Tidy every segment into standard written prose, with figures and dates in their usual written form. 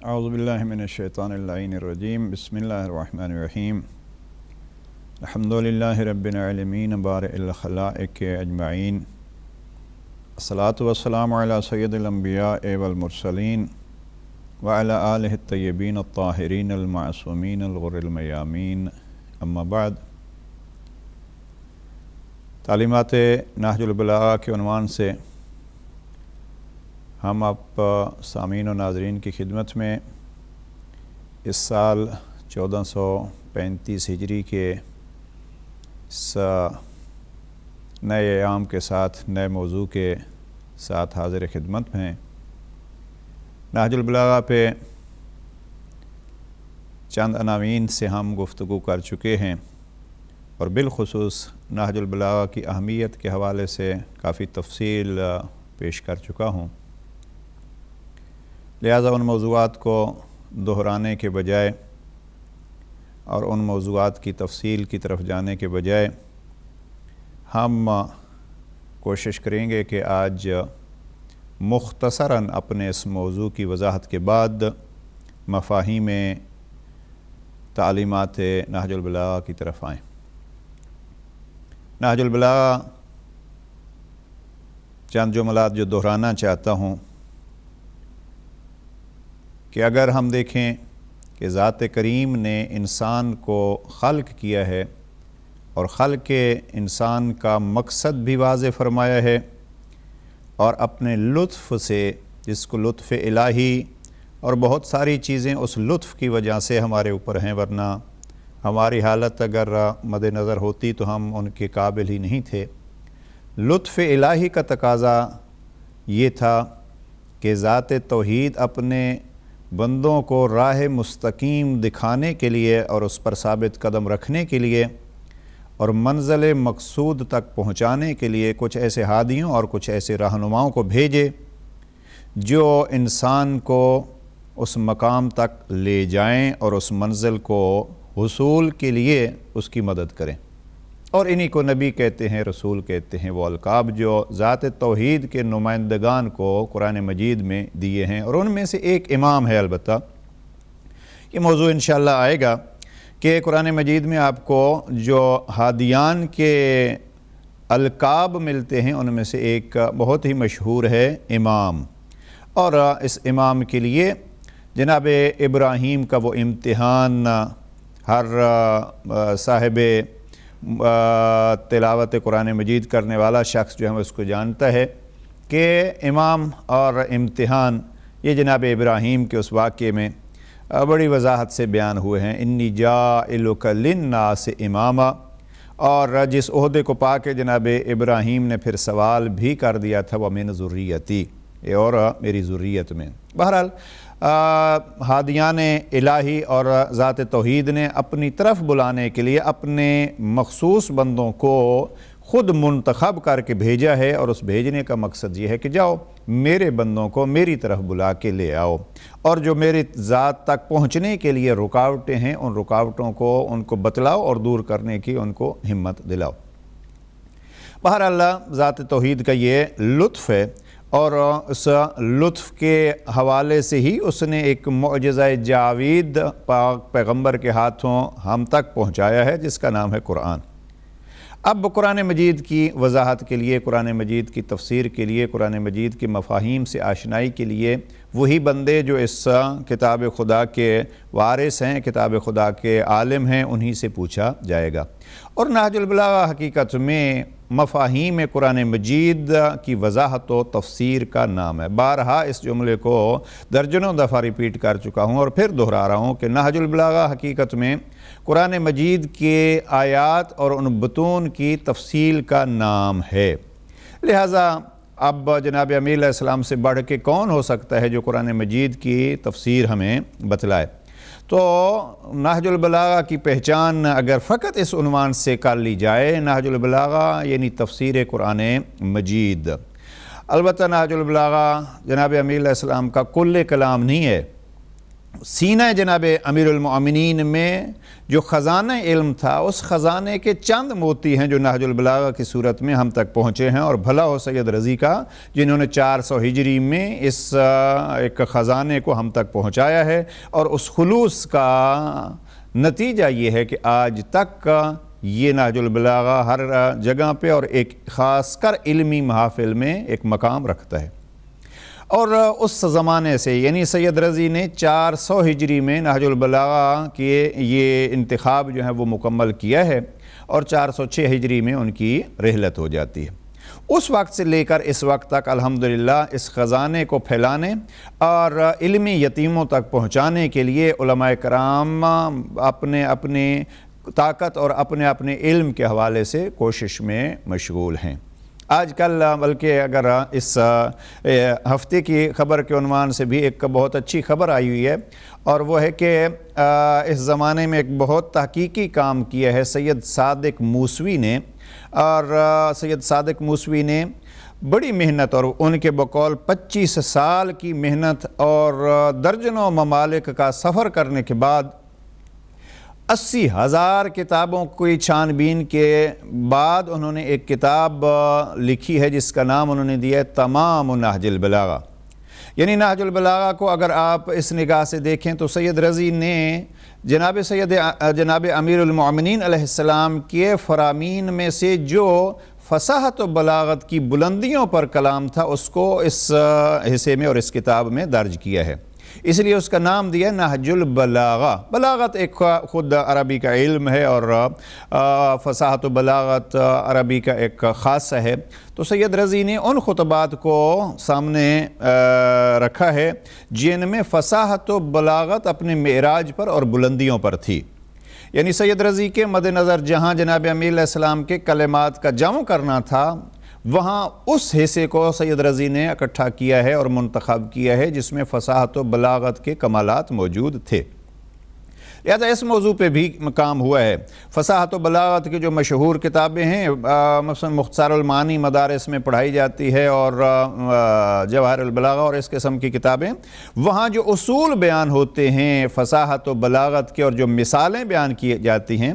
اعوذ باللہ من الشیطان اللعین الرجیم بسم اللہ الرحمن الرحیم الحمدللہ رب العالمین بارئ الخلائق اجمعین الصلاۃ والسلام علی سید الانبیاء والمرسلین وعلی آلہ الطیبین الطاہرین المعصومین الغر المیامین اما بعد۔ تعلیمات نہج البلاغہ کے عنوان سے ہم آپ سامعین و ناظرین کی خدمت میں اس سال 1435 ہجری کے اس نئے ایام کے ساتھ نئے موضوع کے ساتھ حاضر خدمت میں ہیں۔ نہج البلاغہ پہ چند عناوین سے ہم گفتگو کر چکے ہیں اور بالخصوص نہج البلاغہ کی اہمیت کے حوالے سے کافی تفصیل پیش کر چکا ہوں، لہذا ان موضوعات کو دہرانے کے بجائے اور ان موضوعات کی تفصیل کی طرف جانے کے بجائے ہم کوشش کریں گے کہ آج مختصراً اپنے اس موضوع کی وضاحت کے بعد مفاہیم تعلیمات نہج البلاغہ کی طرف آئیں۔ نہج البلاغہ چند جملات جو دہرانا چاہتا ہوں کہ اگر ہم دیکھیں کہ ذات کریم نے انسان کو خلق کیا ہے اور خلق انسان کا مقصد بھی واضح فرمایا ہے، اور اپنے لطف سے، جس کو لطف الہی اور بہت ساری چیزیں اس لطف کی وجہ سے ہمارے اوپر ہیں، ورنہ ہماری حالت اگر مد نظر ہوتی تو ہم ان کے قابل ہی نہیں تھے۔ لطف الہی کا تقاضا یہ تھا کہ ذات توحید اپنے بندوں کو راہ مستقیم دکھانے کے لیے اور اس پر ثابت قدم رکھنے کے لیے اور منزل مقصود تک پہنچانے کے لیے کچھ ایسے ہادیوں اور کچھ ایسے رہنماؤں کو بھیجے جو انسان کو اس مقام تک لے جائیں اور اس منزل کو حصول کے لیے اس کی مدد کریں، اور انہی کو نبی کہتے ہیں، رسول کہتے ہیں، وہ القاب جو ذات توحید کے نمائندگان کو قرآن مجید میں دیے ہیں، اور ان میں سے ایک امام ہے۔ البتہ یہ موضوع انشاءاللہ آئے گا کہ قرآن مجید میں آپ کو جو ہادیان کے القاب ملتے ہیں ان میں سے ایک بہت ہی مشہور ہے امام، اور اس امام کے لیے جناب ابراہیم کا وہ امتحان ہر صاحب تلاوت قرآن مجید کرنے والا شخص جو ہے اس کو جانتا ہے کہ امام اور امتحان یہ جناب ابراہیم کے اس واقعے میں بڑی وضاحت سے بیان ہوئے ہیں۔ انی جاعلک للناس اماما، اور جس عہدے کو پا کے جناب ابراہیم نے پھر سوال بھی کر دیا تھا وَمِن ذُرِّيَّتِي، اور میری ذریت میں۔ بہرحال ہادیان الہی اور ذات توحید نے اپنی طرف بلانے کے لیے اپنے مخصوص بندوں کو خود منتخب کر کے بھیجا ہے، اور اس بھیجنے کا مقصد یہ ہے کہ جاؤ میرے بندوں کو میری طرف بلا کے لے آؤ، اور جو میری ذات تک پہنچنے کے لیے رکاوٹیں ہیں ان رکاوٹوں کو ان کو بتلاؤ اور دور کرنے کی ان کو ہمت دلاؤ۔ بہرحال ذات توحید کا یہ لطف ہے، اور اس لطف کے حوالے سے ہی اس نے ایک معجزہ جاوید پاک پیغمبر کے ہاتھوں ہم تک پہنچایا ہے، جس کا نام ہے قرآن۔ اب قرآن مجید کی وضاحت کے لیے، قرآن مجید کی تفسیر کے لیے، قرآن مجید کے مفاہیم سے آشنائی کے لیے وہی بندے جو اس کتاب خدا کے وارث ہیں، کتاب خدا کے عالم ہیں، انہی سے پوچھا جائے گا۔ اور نہج البلاغہ حقیقت میں مفاہیم قرآن مجید کی وضاحت و تفسیر کا نام ہے۔ بارہا اس جملے کو درجنوں دفعہ ریپیٹ کر چکا ہوں اور پھر دہرا رہا ہوں کہ نہج البلاغہ حقیقت میں قرآن مجید کے آیات اور ان بطون کی تفصیل کا نام ہے۔ لہٰذا اب جناب امیر علیہ السلام سے بڑھ کے کون ہو سکتا ہے جو قرآن مجید کی تفسیر ہمیں بتلائے؟ تو نہج البلاغہ کی پہچان اگر فقط اس عنوان سے کر لی جائے، نہج البلاغہ یعنی تفسیر قرآن مجید۔ البتہ نہج البلاغہ جناب امیر علیہ السلام کا کل کلام نہیں ہے، سینہ جناب امیرالمؤمنین میں جو خزانہ علم تھا، اس خزانے کے چند موتی ہیں جو نہج البلاغہ کی صورت میں ہم تک پہنچے ہیں، اور بھلا ہو سید رضی کا جنہوں نے 400 ہجری میں اس ایک خزانے کو ہم تک پہنچایا ہے، اور اس خلوص کا نتیجہ یہ ہے کہ آج تک یہ نہج البلاغہ ہر جگہ پہ اور ایک خاص کر علمی محافل میں ایک مقام رکھتا ہے۔ اور اس زمانے سے یعنی سید رضی نے 400 ہجری میں نہج البلاغہ کے یہ انتخاب جو ہے وہ مکمل کیا ہے، اور 406 ہجری میں ان کی رحلت ہو جاتی ہے۔ اس وقت سے لے کر اس وقت تک الحمدللہ اس خزانے کو پھیلانے اور علمی یتیموں تک پہنچانے کے لیے علماء کرام اپنے اپنے طاقت اور اپنے اپنے علم کے حوالے سے کوشش میں مشغول ہیں۔ آج کل بلکہ اگر اس ہفتے کی خبر کے عنوان سے بھی ایک بہت اچھی خبر آئی ہوئی ہے، اور وہ ہے کہ اس زمانے میں ایک بہت تحقیقی کام کیا ہے سید صادق موسوی نے، اور سید صادق موسوی نے بڑی محنت اور ان کے بقول 25 سال کی محنت اور درجنوں ممالک کا سفر کرنے کے بعد 80,000 کتابوں کی چھان بین کے بعد انہوں نے ایک کتاب لکھی ہے جس کا نام انہوں نے دیا ہے تمام نہج البلاغہ۔ یعنی نہج البلاغہ کو اگر آپ اس نگاہ سے دیکھیں تو سید رضی نے جناب امیر المؤمنین علیہ السلام کے فرامین میں سے جو فصاحت و بلاغت کی بلندیوں پر کلام تھا اس کو اس حصے میں اور اس کتاب میں درج کیا ہے، اس لیے اس کا نام دیا نہج البلاغہ۔ بلاغت ایک خود عربی کا علم ہے، اور فصاحت و بلاغت عربی کا ایک خاصہ ہے۔ تو سید رضی نے ان خطبات کو سامنے رکھا ہے جن میں فصاحت و بلاغت اپنے معراج پر اور بلندیوں پر تھی۔ یعنی سید رضی کے مد نظر جہاں جناب امیر علیہ السلام کے کلمات کا جمع کرنا تھا، وہاں اس حصے کو سید رضی نے اکٹھا کیا ہے اور منتخب کیا ہے جس میں فصاحت و بلاغت کے کمالات موجود تھے۔ لہذا اس موضوع پہ بھی کام ہوا ہے۔ فصاحت و بلاغت کی جو مشہور کتابیں ہیں، مثلا مختصر المعانی مدارس میں پڑھائی جاتی ہے، اور جواہر البلاغہ اور اس قسم کی کتابیں، وہاں جو اصول بیان ہوتے ہیں فصاحت و بلاغت کے اور جو مثالیں بیان کی جاتی ہیں،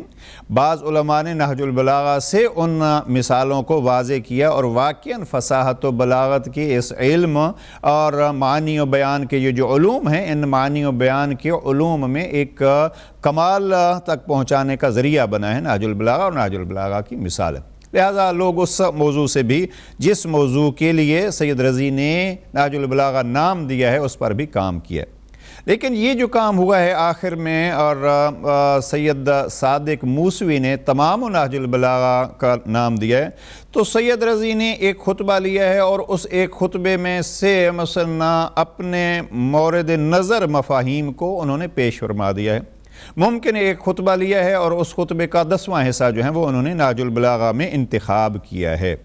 بعض علماء نے نہج البلاغہ سے ان مثالوں کو واضح کیا، اور واقعاً فصاحت و بلاغت کے اس علم اور معنی و بیان کے یہ جو علوم ہیں، ان معنی و بیان کے علوم میں ایک کمال تک پہنچانے کا ذریعہ بنا ہے نہج البلاغہ اور نہج البلاغہ کی مثال ہے۔ لہذا لوگ اس موضوع سے بھی جس موضوع کے لیے سید رضی نے نہج البلاغہ نام دیا ہے اس پر بھی کام کیا ہے۔ لیکن یہ جو کام ہوا ہے آخر میں، اور سید صادق موسوی نے تمام نہج البلاغہ کا نام دیا ہے، تو سید رضی نے ایک خطبہ لیا ہے، اور اس ایک خطبے میں سے مثلا اپنے مورد نظر مفاہیم کو انہوں نے پیش فرما دیا ہے۔ ممکن ایک خطبہ لیا ہے اور اس خطبے کا 10واں حصہ جو ہے وہ انہوں نے نہج البلاغہ میں انتخاب کیا ہے۔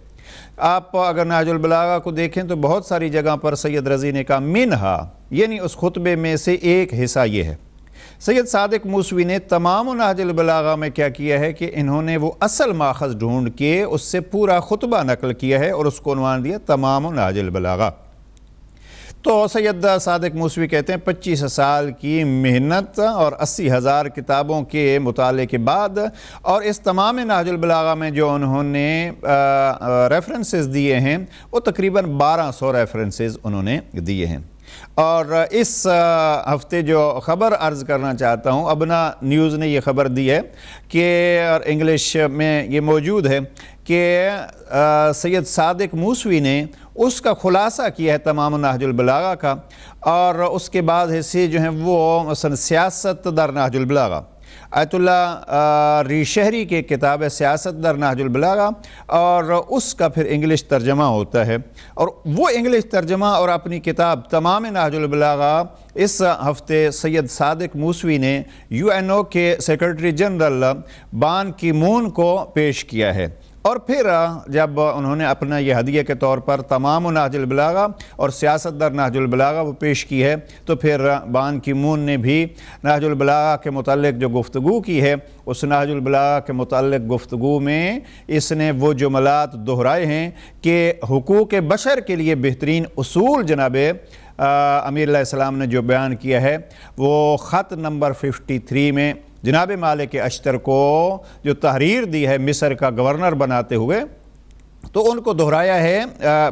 آپ اگر نہج البلاغہ کو دیکھیں تو بہت ساری جگہ پر سید رضی نے کہا منہا، یعنی اس خطبے میں سے ایک حصہ یہ ہے۔ سید صادق موسوی نے تمام نہج البلاغہ میں کیا کیا ہے کہ انہوں نے وہ اصل ماخذ ڈھونڈ کے اس سے پورا خطبہ نقل کیا ہے اور اس کو عنوان دیا تمام نہج البلاغہ۔ تو سید صادق موسوی کہتے ہیں 25 سال کی محنت اور 80,000 کتابوں کے مطالعے کے بعد، اور اس تمام نہج البلاغہ میں جو انہوں نے ریفرنسز دیے ہیں وہ تقریباً 1200 ریفرنسز انہوں نے دیے ہیں۔ اور اس ہفتے جو خبر عرض کرنا چاہتا ہوں، ابنا نیوز نے یہ خبر دی ہے کہ اور انگلش میں یہ موجود ہے کہ سید صادق موسوی نے اس کا خلاصہ کیا ہے تمام نہج البلاغہ کا، اور اس کے بعد حصے جو ہیں وہ مثلا سیاست در نہج البلاغہ، آیت اللہ ریشہری کے کتاب ہے سیاست در نہج البلاغہ، اور اس کا پھر انگلش ترجمہ ہوتا ہے، اور وہ انگلش ترجمہ اور اپنی کتاب تمام نہج البلاغہ اس ہفتے سید صادق موسوی نے UN کے سیکرٹری جنرل بان کی مون کو پیش کیا ہے۔ اور پھر جب انہوں نے اپنا یہ ہدیہ کے طور پر تمام نہج البلاغہ اور سیاست در نہج البلاغہ وہ پیش کی ہے، تو پھر بان کی مون نے بھی نہج البلاغہ کے متعلق جو گفتگو کی ہے، اس نہج البلاغہ کے متعلق گفتگو میں اس نے وہ جملات دہرائے ہیں کہ حقوق بشر کے لیے بہترین اصول جناب امیر علیہ السلام نے جو بیان کیا ہے وہ خط نمبر 53 میں جناب مالک اشتر کو جو تحریر دی ہے مصر کا گورنر بناتے ہوئے، تو ان کو دہرایا ہے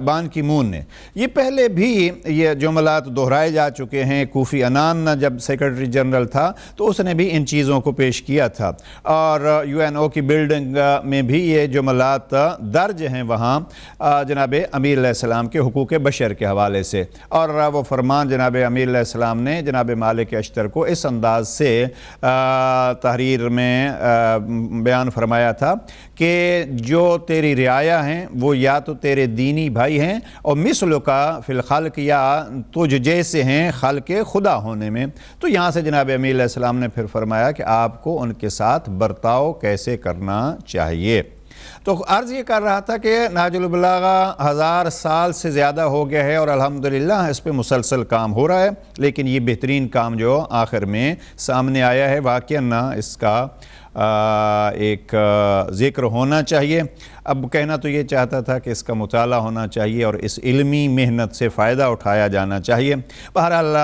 بان کی مون نے۔ یہ پہلے بھی یہ جملات دہرائے جا چکے ہیں۔ کوفی عنان جب سیکرٹری جنرل تھا تو اس نے بھی ان چیزوں کو پیش کیا تھا، اور UNO کی بلڈنگ میں بھی یہ جملات درج ہیں وہاں جناب امیر علیہ السلام کے حقوق بشر کے حوالے سے، اور وہ فرمان جناب امیر علیہ السلام نے جناب مالک اشتر کو اس انداز سے تحریر میں بیان فرمایا تھا کہ جو تیری رعایا ہیں وہ یا تو تیرے دینی بھائی ہیں، اور مثل کا فی الخلق، یا تجھ جیسے ہیں خلق خدا ہونے میں۔ تو یہاں سے جناب امیر علیہ السلام نے پھر فرمایا کہ آپ کو ان کے ساتھ برتاؤ کیسے کرنا چاہیے۔ تو عرض یہ کر رہا تھا کہ نہج البلاغہ 1000 سال سے زیادہ ہو گیا ہے، اور الحمدللہ اس پہ مسلسل کام ہو رہا ہے، لیکن یہ بہترین کام جو آخر میں سامنے آیا ہے واقعاً اس کا ایک ذکر ہونا چاہیے۔ اب کہنا تو یہ چاہتا تھا کہ اس کا مطالعہ ہونا چاہیے اور اس علمی محنت سے فائدہ اٹھایا جانا چاہیے۔ بہرحال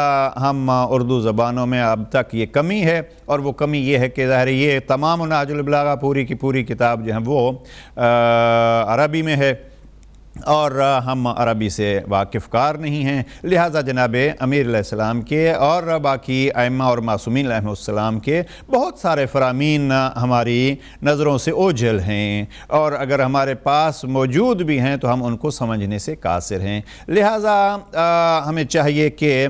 ہم اردو زبانوں میں اب تک یہ کمی ہے، اور وہ کمی یہ ہے کہ ظاہر یہ تمام نہج البلاغہ پوری کی پوری کتاب جو ہے وہ عربی میں ہے، اور ہم عربی سے واقف کار نہیں ہیں، لہٰذا جناب امیر علیہ السلام کے اور باقی ائمہ اور معصومین علیہ السلام کے بہت سارے فرامین ہماری نظروں سے اوجھل ہیں، اور اگر ہمارے پاس موجود بھی ہیں تو ہم ان کو سمجھنے سے قاصر ہیں۔ لہٰذا ہمیں چاہیے کہ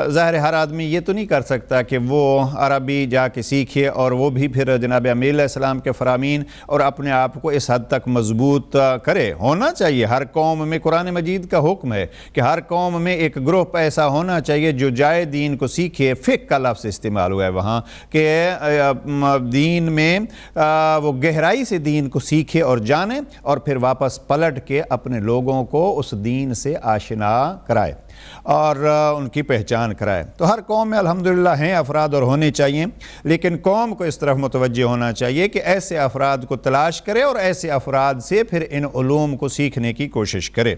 ظاہر ہر آدمی یہ تو نہیں کر سکتا کہ وہ عربی جا کے سیکھے اور وہ بھی پھر جناب امیر علیہ السلام کے فرامین اور اپنے آپ کو اس حد تک مضبوط کرے۔ ہونا چاہیے، ہر قوم میں قرآن مجید کا حکم ہے کہ ہر قوم میں ایک گروپ ایسا ہونا چاہیے جو جائے دین کو سیکھے۔ فقہ کا لفظ استعمال ہوا ہے وہاں کہ دین میں وہ گہرائی سے دین کو سیکھے اور جانے، اور پھر واپس پلٹ کے اپنے لوگوں کو اس دین سے آشنا کرائے اور ان کی پہچان کرائے۔ تو ہر قوم میں الحمدللہ ہیں افراد اور ہونے چاہیے، لیکن قوم کو اس طرف متوجہ ہونا چاہیے کہ ایسے افراد کو تلاش کرے اور ایسے افراد سے پھر ان علوم کو سیکھنے کی کوشش کرے۔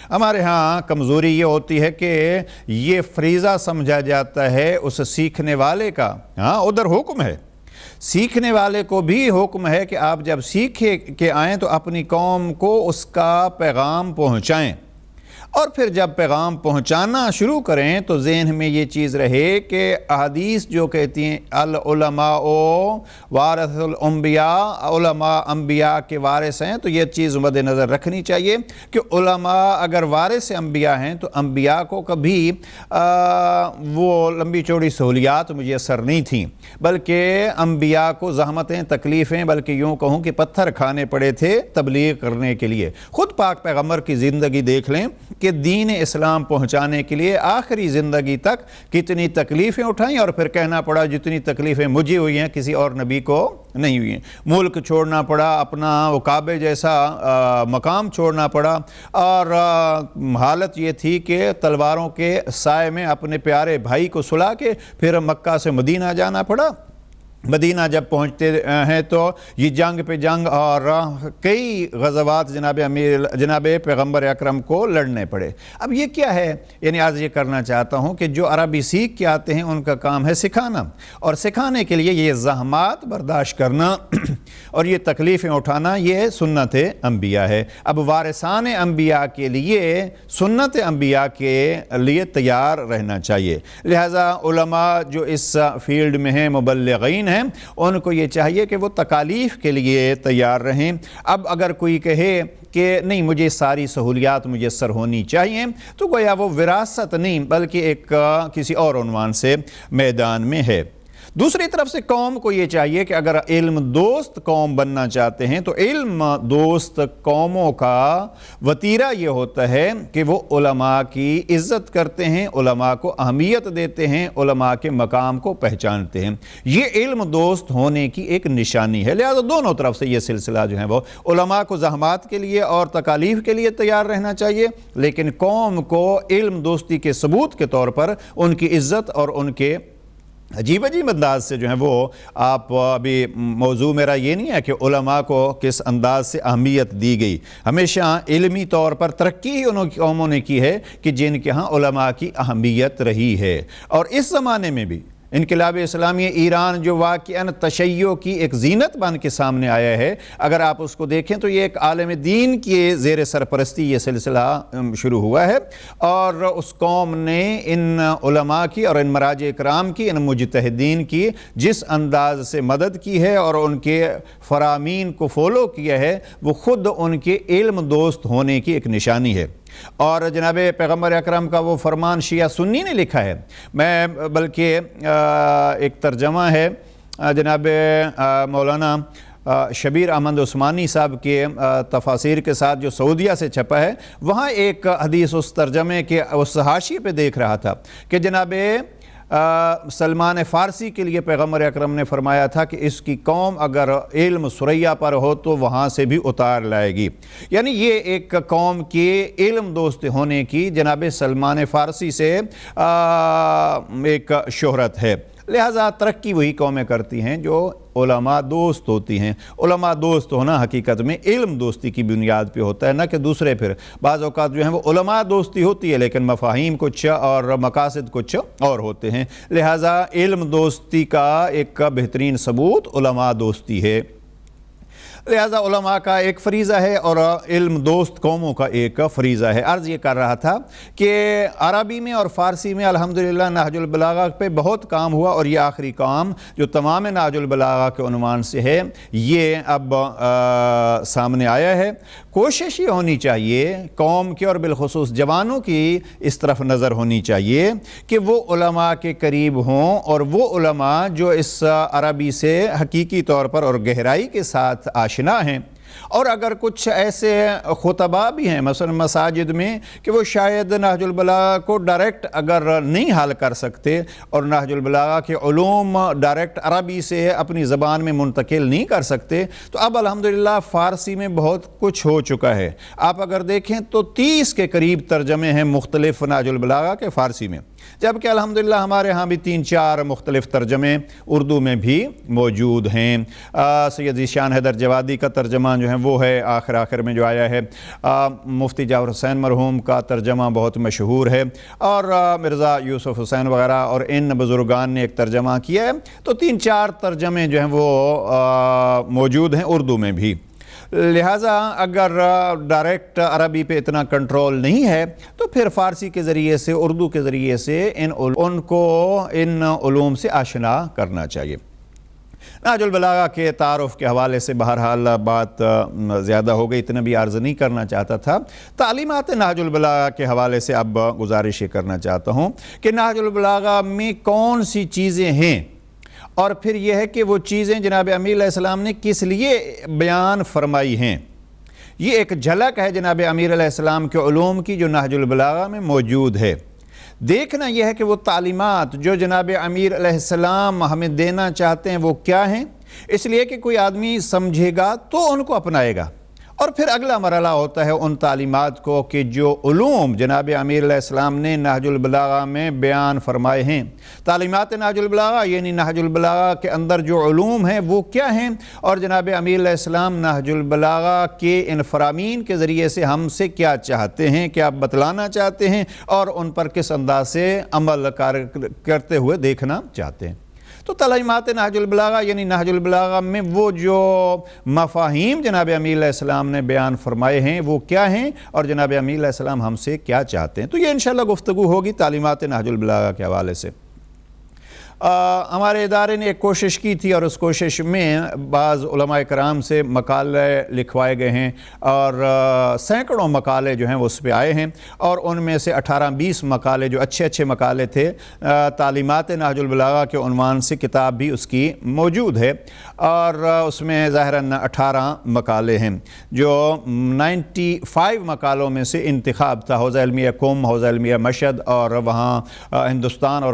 ہمارے ہاں کمزوری یہ ہوتی ہے کہ یہ فریضہ سمجھا جاتا ہے اس سیکھنے والے کا۔ ہاں ادھر حکم ہے، سیکھنے والے کو بھی حکم ہے کہ آپ جب سیکھے کے آئیں تو اپنی قوم کو اس کا پیغام پہنچائیں، اور پھر جب پیغام پہنچانا شروع کریں تو ذہن میں یہ چیز رہے کہ احادیث جو کہتی ہیں العلماء وارث الانبیاء، علماء انبیاء کے وارث ہیں، تو یہ چیز مد نظر رکھنی چاہیے کہ علماء اگر وارث انبیاء ہیں تو انبیاء کو کبھی وہ لمبی چوڑی سہولیات میسر نہیں تھیں، بلکہ انبیاء کو زحمتیں تکلیفیں بلکہ یوں کہوں کہ پتھر کھانے پڑے تھے تبلیغ کرنے کے لیے۔ خود پاک پیغمبر کی زندگی دیکھ لیں کہ دین اسلام پہنچانے کے لیے آخری زندگی تک کتنی تکلیفیں اٹھائیں، اور پھر کہنا پڑا جتنی تکلیفیں مجھے ہوئی ہیں کسی اور نبی کو نہیں ہوئی ہیں۔ ملک چھوڑنا پڑا، اپنا وہ کعبے جیسا مقام چھوڑنا پڑا، اور حالت یہ تھی کہ تلواروں کے سائے میں اپنے پیارے بھائی کو سلا کے پھر مکہ سے مدینہ جانا پڑا۔ مدینہ جب پہنچتے ہیں تو یہ جنگ پہ جنگ اور کئی غزوات جناب پیغمبر اکرم کو لڑنے پڑے۔ اب یہ کیا ہے؟ یعنی آج یہ کرنا چاہتا ہوں کہ جو عربی سیکھ کے آتے ہیں ان کا کام ہے سکھانا، اور سکھانے کے لیے یہ زحمات برداشت کرنا اور یہ تکلیفیں اٹھانا یہ سنت انبیاء ہے۔ اب وارثان انبیاء کے لیے سنت انبیاء کے لیے تیار رہنا چاہیے۔ لہٰذا علماء جو اس فیلڈ میں ہیں، مبلغین ہیں، ان کو یہ چاہیے کہ وہ تکالیف کے لیے تیار رہیں۔ اب اگر کوئی کہے کہ نہیں مجھے ساری سہولیات میسر ہونی چاہیے، تو گویا وہ وراثت نہیں بلکہ ایک کسی اور عنوان سے میدان میں ہے۔ دوسری طرف سے قوم کو یہ چاہیے کہ اگر علم دوست قوم بننا چاہتے ہیں تو علم دوست قوموں کا وتیرہ یہ ہوتا ہے کہ وہ علماء کی عزت کرتے ہیں، علماء کو اہمیت دیتے ہیں، علماء کے مقام کو پہچانتے ہیں۔ یہ علم دوست ہونے کی ایک نشانی ہے۔ لہذا دونوں طرف سے یہ سلسلہ جو ہے وہ علماء کو زحمات کے لیے اور تکالیف کے لیے تیار رہنا چاہیے، لیکن قوم کو علم دوستی کے ثبوت کے طور پر ان کی عزت اور ان کے عجیب عجیب انداز سے جو ہیں وہ آپ ابھی موضوع میرا یہ نہیں ہے کہ علماء کو کس انداز سے اہمیت دی گئی، ہمیشہ علمی طور پر ترقی ہی انہوں قوموں نے کی ہے کہ جن کے ہاں علماء کی اہمیت رہی ہے۔ اور اس زمانے میں بھی انقلاب اسلامی ایران جو واقعاً تشیع کی ایک زینت بن کے سامنے آیا ہے، اگر آپ اس کو دیکھیں تو یہ ایک عالم دین کی زیر سرپرستی یہ سلسلہ شروع ہوا ہے، اور اس قوم نے ان علماء کی اور ان مراجع اکرام کی، ان مجتہدین کی جس انداز سے مدد کی ہے اور ان کے فرامین کو فالو کیا ہے، وہ خود ان کے علم دوست ہونے کی ایک نشانی ہے۔ اور جناب پیغمبر اکرم کا وہ فرمان شیعہ سنی نے لکھا ہے، میں بلکہ ایک ترجمہ ہے جناب مولانا شبیر احمد عثمانی صاحب کے تفاسیر کے ساتھ جو سعودیہ سے چھپا ہے، وہاں ایک حدیث اس ترجمے کے اس حاشیے پہ دیکھ رہا تھا کہ جناب سلمان فارسی کے لیے پیغمبر اکرم نے فرمایا تھا کہ اس کی قوم اگر علم ثریا پر ہو تو وہاں سے بھی اتار لائے گی، یعنی یہ ایک قوم کی علم دوست ہونے کی جناب سلمان فارسی سے ایک شہرت ہے۔ لہٰذا ترقی وہی قومیں کرتی ہیں جو علماء دوست ہوتی ہیں۔ علماء دوست ہونا حقیقت میں علم دوستی کی بنیاد پہ ہوتا ہے، نہ کہ دوسرے پھر بعض اوقات جو ہیں وہ علماء دوستی ہوتی ہے لیکن مفاہیم کچھ اور مقاصد کچھ اور ہوتے ہیں۔ لہٰذا علم دوستی کا ایک بہترین ثبوت علماء دوستی ہے۔ لہذا علماء کا ایک فریضہ ہے اور علم دوست قوموں کا ایک فریضہ ہے۔ عرض یہ کر رہا تھا کہ عربی میں اور فارسی میں الحمدللہ نہج البلاغہ پہ بہت کام ہوا، اور یہ آخری کام جو تمام نہج البلاغہ کے عنوان سے ہے یہ اب سامنے آیا ہے۔ کوشش یہ ہونی چاہیے قوم کے اور بالخصوص جوانوں کی اس طرف نظر ہونی چاہیے کہ وہ علماء کے قریب ہوں، اور وہ علماء جو اس عربی سے حقیقی طور پر اور گہرائی کے ساتھ آشنا ہیں، اور اگر کچھ ایسے خطباء بھی ہیں مثلا مساجد میں کہ وہ شاید نہج البلاغہ کو ڈائریکٹ اگر نہیں حل کر سکتے اور نہج البلاغہ کے علوم ڈائریکٹ عربی سے اپنی زبان میں منتقل نہیں کر سکتے، تو اب الحمدللہ فارسی میں بہت کچھ ہو چکا ہے۔ آپ اگر دیکھیں تو 30 کے قریب ترجمے ہیں مختلف نہج البلاغہ کے فارسی میں، جبکہ الحمدللہ ہمارے ہاں بھی 3-4 مختلف ترجمے اردو میں بھی موجود ہیں۔ سید ذیشان حیدر جوادی کا ترجمہ جو ہے وہ ہے آخر میں جو آیا ہے، مفتی جعفر حسین مرحوم کا ترجمہ بہت مشہور ہے، اور مرزا یوسف حسین وغیرہ اور ان بزرگان نے ایک ترجمہ کیا ہے، تو 3-4 ترجمے جو ہیں وہ موجود ہیں اردو میں بھی۔ لہٰذا اگر ڈائریکٹ عربی پہ اتنا کنٹرول نہیں ہے تو پھر فارسی کے ذریعے سے، اردو کے ذریعے سے ان کو ان علوم سے آشنا کرنا چاہیے۔ نہج البلاغہ کے تعارف کے حوالے سے بہرحال بات زیادہ ہو گئی، اتنا بھی عرض نہیں کرنا چاہتا تھا۔ تعلیمات نہج البلاغہ کے حوالے سے اب گزارش کرنا چاہتا ہوں کہ نہج البلاغہ میں کون سی چیزیں ہیں، اور پھر یہ ہے کہ وہ چیزیں جناب امیر علیہ السلام نے کس لیے بیان فرمائی ہیں۔ یہ ایک جھلک ہے جناب امیر علیہ السلام کے علوم کی جو نہج البلاغہ میں موجود ہے۔ دیکھنا یہ ہے کہ وہ تعلیمات جو جناب امیر علیہ السلام ہمیں دینا چاہتے ہیں وہ کیا ہیں، اس لیے کہ کوئی آدمی سمجھے گا تو ان کو اپنائے گا، اور پھر اگلا مرحلہ ہوتا ہے ان تعلیمات کو کہ جو علوم جناب امیر علیہ السلام نے نہج البلاغہ میں بیان فرمائے ہیں۔ تعلیمات نہج البلاغہ یعنی نہج البلاغہ کے اندر جو علوم ہیں وہ کیا ہیں، اور جناب امیر علیہ السلام نہج البلاغہ کے ان فرامین کے ذریعے سے ہم سے کیا چاہتے ہیں، کیا بتلانا چاہتے ہیں، اور ان پر کس انداز سے عمل کرتے ہوئے دیکھنا چاہتے ہیں۔ تو تعلیمات نہج البلاغہ یعنی نہج البلاغہ میں وہ جو مفاہیم جناب امیر علیہ السلام نے بیان فرمائے ہیں وہ کیا ہیں، اور جناب امیر علیہ السلام ہم سے کیا چاہتے ہیں، تو یہ انشاءاللہ گفتگو ہوگی تعلیمات نہج البلاغہ کے حوالے سے۔ ہمارے ادارے نے ایک کوشش کی تھی، اور اس کوشش میں بعض علماء کرام سے مقالے لکھوائے گئے ہیں، اور سینکڑوں مقالے جو ہیں وہ اس پہ آئے ہیں، اور ان میں سے 18-20 مقالے جو اچھے مقالے تھے، تعلیمات نہج البلاغہ کے عنوان سے کتاب بھی اس کی موجود ہے، اور اس میں ظاہراً 18 مقالے ہیں جو 95 مقالوں میں سے انتخاب تھا، حوزہ علمیہ قم، حوزہ علمیہ مشہد، اور وہاں ہندوستان اور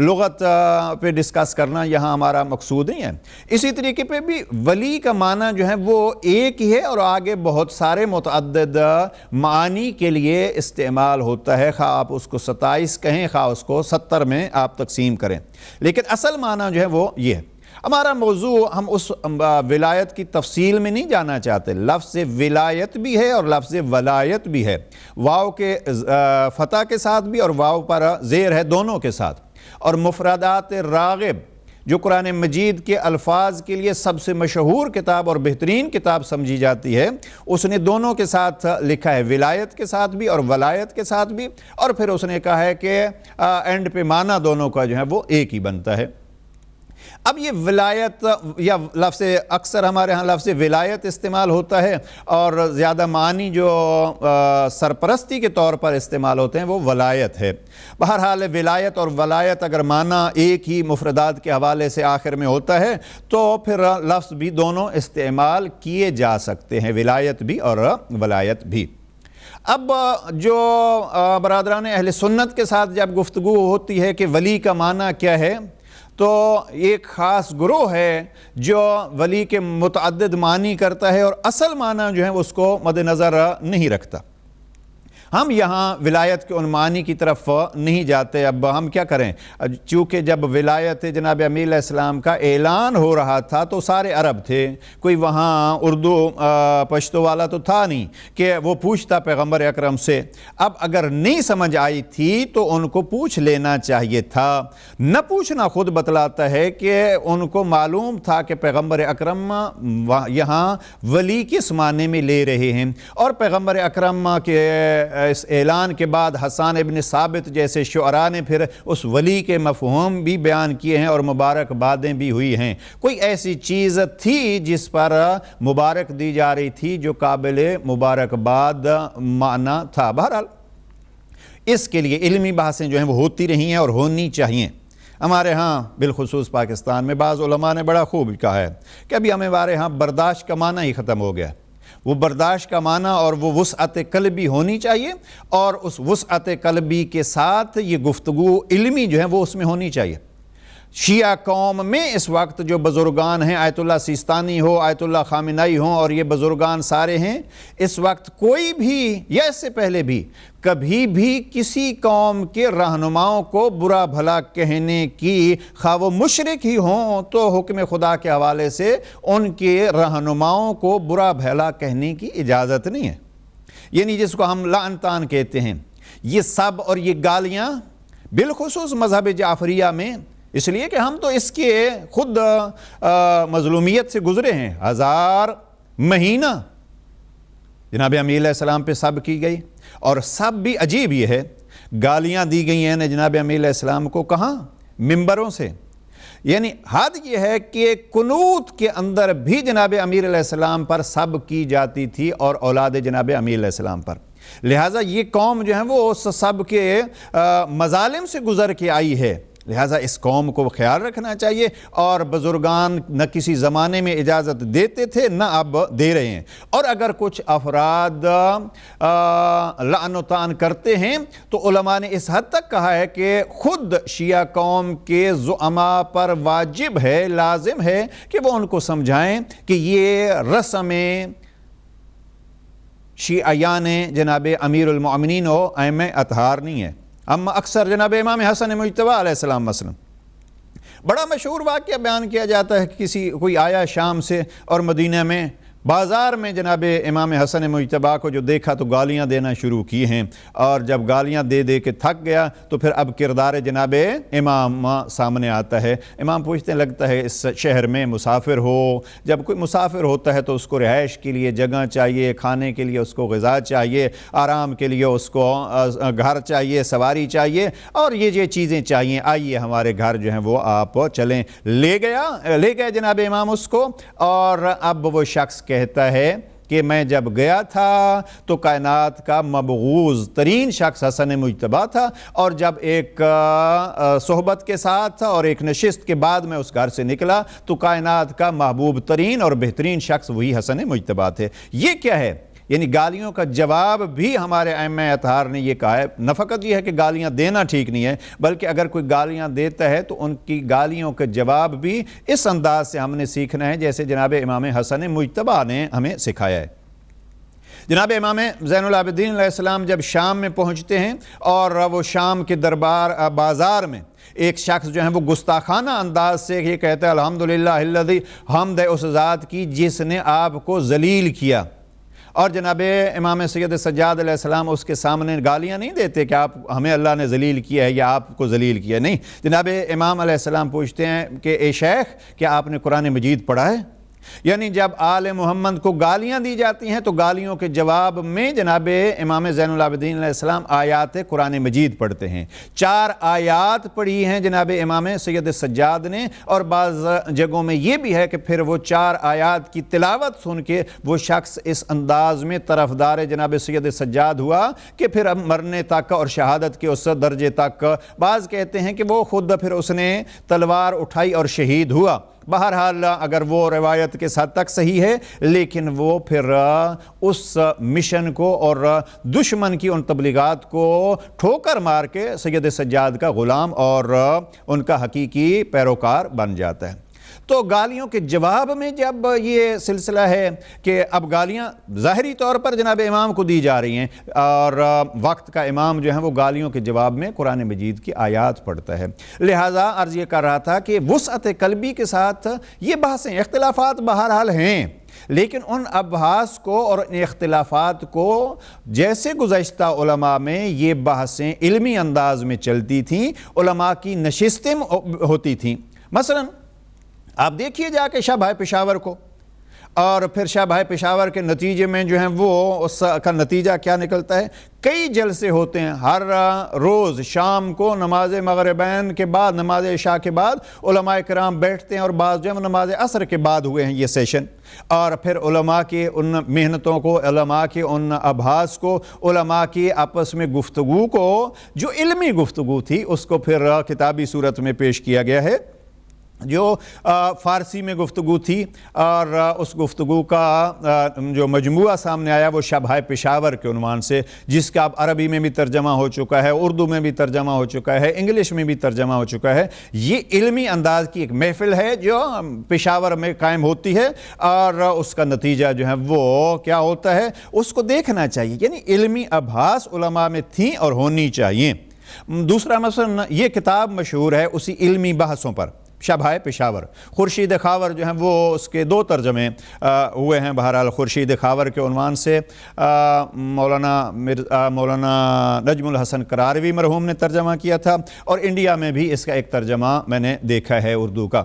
لغت پہ ڈسکس کرنا یہاں ہمارا مقصود نہیں ہے۔ اسی طریقے پہ بھی ولی کا معنی جو ہے وہ ایک ہی ہے اور آگے بہت سارے متعدد معانی کے لیے استعمال ہوتا ہے، خواہ آپ اس کو 27 کہیں خواہ اس کو 70 میں آپ تقسیم کریں، لیکن اصل معنی جو ہے وہ یہ ہے۔ ہمارا موضوع ہم اس ولایت کی تفصیل میں نہیں جانا چاہتے۔ لفظ ولایت بھی ہے اور لفظ ولایت بھی ہے، واو کے فتح کے ساتھ بھی اور واو پر زیر ہے، دونوں کے ساتھ۔ اور مفردات راغب جو قرآن مجید کے الفاظ کے لیے سب سے مشہور کتاب اور بہترین کتاب سمجھی جاتی ہے، اس نے دونوں کے ساتھ لکھا ہے، ولایت کے ساتھ بھی اور ولایت کے ساتھ بھی، اور پھر اس نے کہا ہے کہ اینڈ پہ معنی دونوں کا جو ہے وہ ایک ہی بنتا ہے۔ اب یہ ولایت یا لفظ اکثر ہمارے ہاں لفظ ولایت استعمال ہوتا ہے، اور زیادہ معنی جو سرپرستی کے طور پر استعمال ہوتے ہیں وہ ولایت ہے۔ بہرحال ولایت اور ولایت اگر معنی ایک ہی مفردات کے حوالے سے آخر میں ہوتا ہے تو پھر لفظ بھی دونوں استعمال کیے جا سکتے ہیں، ولایت بھی اور ولایت بھی۔ اب جو برادران اہل سنت کے ساتھ جب گفتگو ہوتی ہے کہ ولی کا معنی کیا ہے، تو ایک خاص گروہ ہے جو ولی کے متعدد معنی کرتا ہے اور اصل معنی جو ہے اس کو مد نظر نہیں رکھتا۔ ہم یہاں ولایت کے ان معنی کی طرف نہیں جاتے۔ اب ہم کیا کریں، چونکہ جب ولایت جناب امیر علیہ السلام کا اعلان ہو رہا تھا تو سارے عرب تھے، کوئی وہاں اردو پشتو والا تو تھا نہیں کہ وہ پوچھتا پیغمبر اکرم سے۔ اب اگر نہیں سمجھ آئی تھی تو ان کو پوچھ لینا چاہیے تھا، نہ پوچھنا خود بتلاتا ہے کہ ان کو معلوم تھا کہ پیغمبر اکرم یہاں ولی کس معنی میں لے رہے ہیں، اور پیغمبر اکرم کے اس اعلان کے بعد حسان ابن ثابت جیسے شعراء نے پھر اس ولی کے مفہوم بھی بیان کیے ہیں اور مبارک بادیں بھی ہوئی ہیں۔ کوئی ایسی چیز تھی جس پر مبارک دی جا رہی تھی جو قابل مبارک باد معنی تھا۔ بہرحال اس کے لیے علمی بحثیں جو ہیں وہ ہوتی رہی ہیں اور ہونی چاہیے۔ ہمارے ہاں بالخصوص پاکستان میں بعض علماء نے بڑا خوب کہا ہے کہ ابھی ہمارے ہاں برداشت کا معنی ہی ختم ہو گیا۔ وہ برداشت کا معنی اور وہ وسعت قلبی ہونی چاہیے، اور اس وسعت قلبی کے ساتھ یہ گفتگو علمی جو ہے وہ اس میں ہونی چاہیے۔ شیعہ قوم میں اس وقت جو بزرگان ہیں، آیت اللہ سیستانی ہو، آیت اللہ خامنائی ہوں، اور یہ بزرگان سارے ہیں، اس وقت کوئی بھی یا اس سے پہلے بھی کبھی بھی کسی قوم کے رہنماؤں کو برا بھلا کہنے کی، خواہ وہ مشرک ہی ہوں تو حکم خدا کے حوالے سے ان کے رہنماؤں کو برا بھلا کہنے کی اجازت نہیں ہے۔ یعنی جس کو ہم لعن طعن کہتے ہیں، یہ سب اور یہ گالیاں بالخصوص مذہب جعفریہ میں، اس لیے کہ ہم تو اس کے خود مظلومیت سے گزرے ہیں۔ 1000 مہینہ جناب امیر علیہ السلام پہ سب کی گئی، اور سب بھی عجیب یہ ہے، گالیاں دی گئی ہیں جناب امیر علیہ السلام کو کہاں؟ ممبروں سے۔ یعنی حد یہ ہے کہ قنوت کے اندر بھی جناب امیر علیہ السلام پر سب کی جاتی تھی اور اولاد جناب امیر علیہ السلام پر۔ لہٰذا یہ قوم جو ہے وہ اس سب کے مظالم سے گزر کے آئی ہے، لہٰذا اس قوم کو خیال رکھنا چاہیے، اور بزرگان نہ کسی زمانے میں اجازت دیتے تھے نہ اب دے رہے ہیں۔ اور اگر کچھ افراد لعن و طعن کرتے ہیں تو علماء نے اس حد تک کہا ہے کہ خود شیعہ قوم کے زعماء پر واجب ہے، لازم ہے کہ وہ ان کو سمجھائیں کہ یہ رسم شیعیان جناب امیر المؤمنین و ائمہ اطہار نہیں ہے۔ اما اکثر جناب امام حسن مجتبیٰ علیہ السلام مثلا بڑا مشہور واقعہ بیان کیا جاتا ہے کہ کوئی آیا شام سے اور مدینہ میں بازار میں جناب امام حسن مجتبیٰ کو جو دیکھا تو گالیاں دینا شروع کی ہیں، اور جب گالیاں دے دے کے تھک گیا تو پھر اب کردار جناب امام سامنے آتا ہے۔ امام پوچھتے ہیں لگتا ہے اس شہر میں مسافر ہو، جب کوئی مسافر ہوتا ہے تو اس کو رہائش کے لیے جگہ چاہیے، کھانے کے لیے اس کو غذا چاہیے، آرام کے لیے اس کو گھر چاہیے، سواری چاہیے، اور یہ چیزیں چاہیے، آئیے ہمارے گھر جو ہیں وہ آپ چلیں۔ لے گئے جناب امام اس کو، اور اب وہ شخص کہتا ہے کہ میں جب گیا تھا تو کائنات کا مبغوض ترین شخص حسن مجتبیٰ تھا، اور جب ایک صحبت کے ساتھ تھا اور ایک نشست کے بعد میں اس گھر سے نکلا تو کائنات کا محبوب ترین اور بہترین شخص وہی حسن مجتبیٰ تھے۔ یہ کیا ہے؟ یعنی گالیوں کا جواب بھی ہمارے ائمہ اطہار نے یہ کہا ہے، نہ فقط یہ ہے کہ گالیاں دینا ٹھیک نہیں ہے، بلکہ اگر کوئی گالیاں دیتا ہے تو ان کی گالیوں کا جواب بھی اس انداز سے ہم نے سیکھنا ہے جیسے جناب امام حسن مجتبیٰ نے ہمیں سکھایا ہے۔ جناب امام زین العابدین علیہ السلام جب شام میں پہنچتے ہیں اور وہ شام کے بازار میں ایک شخص جو ہے وہ گستاخانہ انداز سے یہ کہتا ہے الحمدللہ الذی، حمد ہے اس ذات کی جس نے آپ کو ذلیل کیا، اور جناب امام سید سجاد علیہ السلام اس کے سامنے گالیاں نہیں دیتے کہ آپ ہمیں اللہ نے ذلیل کیا ہے یا آپ کو ذلیل کیا، نہیں، جناب امام علیہ السلام پوچھتے ہیں کہ اے شیخ کیا آپ نے قرآن مجید پڑھا ہے؟ یعنی جب آل محمد کو گالیاں دی جاتی ہیں تو گالیوں کے جواب میں جناب امام زین العابدین علیہ السلام آیات قرآن مجید پڑھتے ہیں۔ 4 آیات پڑھی ہیں جناب امام سید سجاد نے، اور بعض جگہوں میں یہ بھی ہے کہ پھر وہ 4 آیات کی تلاوت سن کے وہ شخص اس انداز میں طرفدار جناب سید سجاد ہوا کہ پھر اب مرنے تک اور شہادت کے اس درجے تک، بعض کہتے ہیں کہ وہ خود پھر اس نے تلوار اٹھائی اور شہید ہوا۔ بہرحال اگر وہ روایت کے حد تک صحیح ہے، لیکن وہ پھر اس مشن کو اور دشمن کی ان تبلیغات کو ٹھوکر مار کے سید سجاد کا غلام اور ان کا حقیقی پیروکار بن جاتا ہے۔ تو گالیوں کے جواب میں جب یہ سلسلہ ہے کہ اب گالیاں ظاہری طور پر جناب امام کو دی جا رہی ہیں، اور وقت کا امام جو ہے وہ گالیوں کے جواب میں قرآن مجید کی آیات پڑھتا ہے، لہٰذا عرض یہ کر رہا تھا کہ وسعت قلبی کے ساتھ یہ بحثیں، اختلافات بہرحال ہیں، لیکن ان ابحاث کو اور ان اختلافات کو جیسے گزشتہ علماء میں یہ بحثیں علمی انداز میں چلتی تھیں، علماء کی نشستیں ہوتی تھیں۔ مثلاً آپ دیکھیے جا کے شاہ بھائی پشاور کو، اور پھر شاہ بھائی پشاور کے نتیجے میں جو ہیں وہ اس کا نتیجہ کیا نکلتا ہے، کئی جلسے ہوتے ہیں، ہر روز شام کو نماز مغربین کے بعد، نماز عشاء کے بعد علماء کرام بیٹھتے ہیں، اور بعض جو ہے نماز عصر کے بعد ہوئے ہیں یہ سیشن، اور پھر علماء کی ان محنتوں کو، علماء کی ان ابحاث کو، علماء کی آپس میں گفتگو کو، جو علمی گفتگو تھی اس کو پھر کتابی صورت میں پیش کیا گیا ہے، جو فارسی میں گفتگو تھی، اور اس گفتگو کا جو مجموعہ سامنے آیا وہ شاہ بھائی پشاور کے عنوان سے، جس کا اب عربی میں بھی ترجمہ ہو چکا ہے، اردو میں بھی ترجمہ ہو چکا ہے، انگلش میں بھی ترجمہ ہو چکا ہے۔ یہ علمی انداز کی ایک محفل ہے جو پشاور میں قائم ہوتی ہے، اور اس کا نتیجہ جو ہے وہ کیا ہوتا ہے اس کو دیکھنا چاہیے، یعنی علمی ابحاث علماء میں تھیں اور ہونی چاہیے۔ دوسرا مثلا یہ کتاب مشہور ہے اسی علمی بحثوں پر، شاہ بھائی پشاور، خورشید خاور جو ہیں وہ اس کے 2 ترجمے ہوئے ہیں، بہرحال خورشید خاور کے عنوان سے مولانا نجم الحسن قراروی مرحوم نے ترجمہ کیا تھا، اور انڈیا میں بھی اس کا ایک ترجمہ میں نے دیکھا ہے اردو کا۔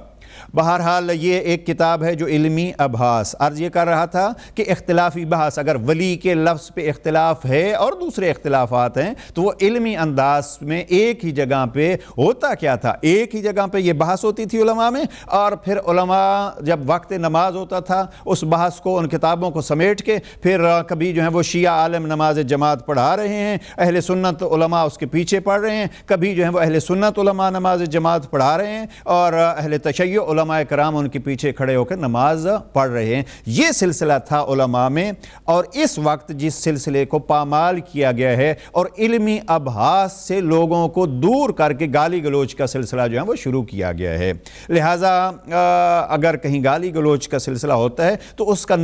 بہرحال یہ ایک کتاب ہے جو علمی ابحاث، عرض یہ کر رہا تھا کہ اختلافی بحث، اگر ولی کے لفظ پہ اختلاف ہے اور دوسرے اختلافات ہیں تو وہ علمی انداز میں ایک ہی جگہ پہ ہوتا کیا تھا، ایک ہی جگہ پہ یہ بحث ہوتی تھی علماء میں، اور پھر علماء جب وقت نماز ہوتا تھا اس بحث کو، ان کتابوں کو سمیٹ کے پھر کبھی جو ہے وہ شیعہ عالم نماز جماعت پڑھا رہے ہیں، اہل سنت علماء اس کے پیچھے پڑھ رہے ہیں، کبھی جو ہے وہ اہل سنت علماء نماز جماعت پڑھا رہے ہیں، اور اہل تشیع علماء کرام ان کے پیچھے کھڑے ہو کر نماز پڑھ رہے ہیں۔ یہ سلسلہ تھا علماء میں، اور اس وقت جس سلسلے کو پامال کیا گیا ہے اور علمی ابحاث سے لوگوں کو دور کر کے گالی گلوچ کا سلسلہ جو ہے وہ شروع کیا گیا ہے، لہٰذا اگر کہیں گالی گلوچ کا سلسلہ ہوتا ہے تو اس کا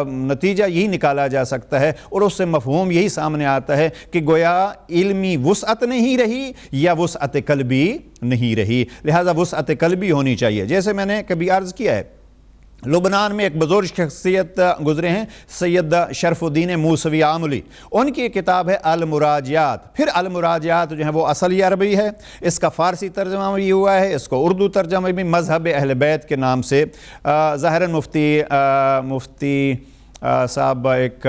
نتیجہ یہی نکالا جا سکتا ہے، اور اس سے مفہوم یہی سامنے آتا ہے کہ گویا علمی وسعت نہیں رہی یا وسعت قلبی نہیں رہی، لہٰذا وسعت قلبی ہونی چاہیے۔ جیسے میں نے کبھی عرض کیا ہے، لبنان میں ایک بزرگ شخصیت گزرے ہیں سید شرف الدین موسوی عاملی، ان کی کتاب ہے المراجعات، پھر المراجعات جو ہے وہ اصلی عربی ہے، اس کا فارسی ترجمہ بھی ہوا ہے، اس کو اردو ترجمہ بھی مذہب اہل بیت کے نام سے، ظاہراً مفتی صاحب ایک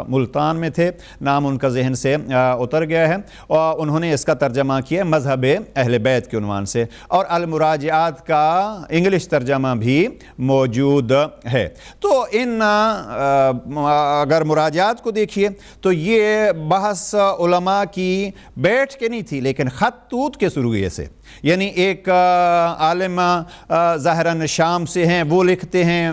ملتان میں تھے، نام ان کا ذہن سے اتر گیا ہے، اور انہوں نے اس کا ترجمہ کیا مذہب اہل بیت کے عنوان سے، اور المراجعات کا انگلش ترجمہ بھی موجود ہے۔ تو ان اگر مراجعات کو دیکھیے تو یہ بحث علماء کی بیٹھ کے نہیں تھی، لیکن خطوط کے ذریعے سے، یعنی ایک عالم ظاہراً شام سے ہیں، وہ لکھتے ہیں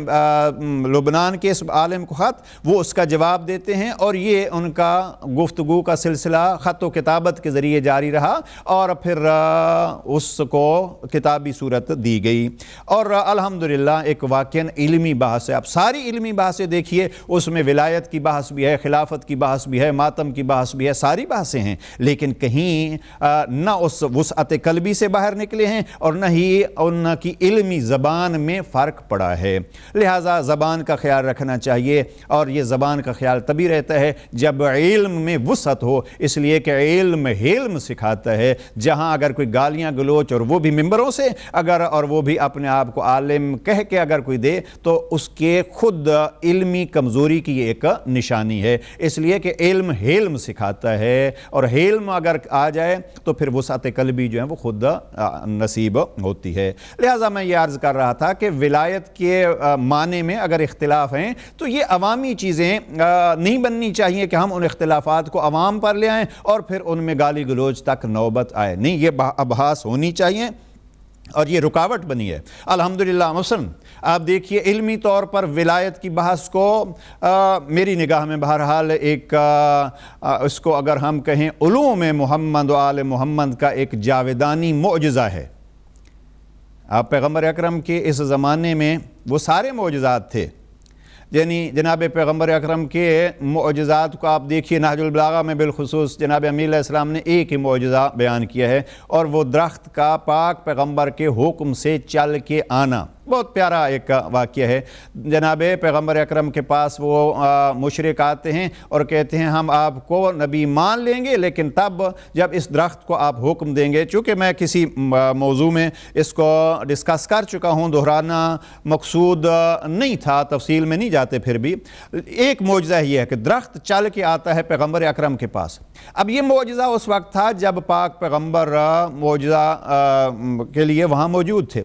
لبنان ایران کے اس عالم کو خط، وہ اس کا جواب دیتے ہیں، اور یہ ان کا گفتگو کا سلسلہ خط و کتابت کے ذریعے جاری رہا، اور پھر اس کو کتابی صورت دی گئی۔ اور الحمدللہ ایک واقعاً علمی بحث ہے۔ اب ساری علمی بحثیں دیکھیے، اس میں ولایت کی بحث بھی ہے، خلافت کی بحث بھی ہے، ماتم کی بحث بھی ہے، ساری بحثیں ہیں، لیکن کہیں نہ اس وسعت قلبی سے باہر نکلے ہیں اور نہ ہی ان کی علمی زبان میں فرق پڑا ہے۔ لہٰذا زبان کا خیال رکھنا چاہیے، اور یہ زبان کا خیال تبھی رہتا ہے جب علم میں وسعت ہو، اس لیے کہ علم حلم سکھاتا ہے۔ جہاں اگر کوئی گالیاں گلوچ، اور وہ بھی ممبروں سے، اور وہ بھی اپنے آپ کو عالم کہہ کے اگر کوئی دے، تو اس کے خود علمی کمزوری کی یہ ایک نشانی ہے، اس لیے کہ علم حلم سکھاتا ہے، اور حلم اگر آ جائے تو پھر وسعت قلبی جو ہے وہ خود نصیب ہوتی ہے۔ لہٰذا میں یہ عرض کر رہا تھا کہ ولایت کے معنی میں اگر اختلاف ہیں تو یہ عوامی چیزیں نہیں بننی چاہیے کہ ہم ان اختلافات کو عوام پر لے آئیں اور پھر ان میں گالی گلوچ تک نوبت آئے، نہیں، یہ ابحاث ہونی چاہیے، اور یہ رکاوٹ بنی ہے الحمدللہ۔ مثلا آپ دیکھیے علمی طور پر ولایت کی بحث کو میری نگاہ میں بہرحال ایک اس کو اگر ہم کہیں علوم محمد و آل محمد کا ایک جاودانی معجزہ ہے۔ آپ پیغمبر اکرم کے اس زمانے میں وہ سارے معجزات تھے، یعنی جناب پیغمبر اکرم کے معجزات کو آپ دیکھیے، نہج البلاغہ میں بالخصوص جناب امین علیہ السلام نے ایک ہی معجزہ بیان کیا ہے، اور وہ درخت کا پاک پیغمبر کے حکم سے چل کے آنا۔ بہت پیارا ایک واقعہ ہے۔ جناب پیغمبر اکرم کے پاس وہ مشرک آتے ہیں اور کہتے ہیں ہم آپ کو نبی مان لیں گے، لیکن تب جب اس درخت کو آپ حکم دیں گے۔ چونکہ میں کسی موضوع میں اس کو ڈسکس کر چکا ہوں، دہرانا مقصود نہیں تھا، تفصیل میں نہیں جاتے، پھر بھی ایک معجزہ یہ ہے کہ درخت چل کے آتا ہے پیغمبر اکرم کے پاس۔ اب یہ معجزہ اس وقت تھا جب پاک پیغمبر معجزہ کے لیے وہاں موجود تھے۔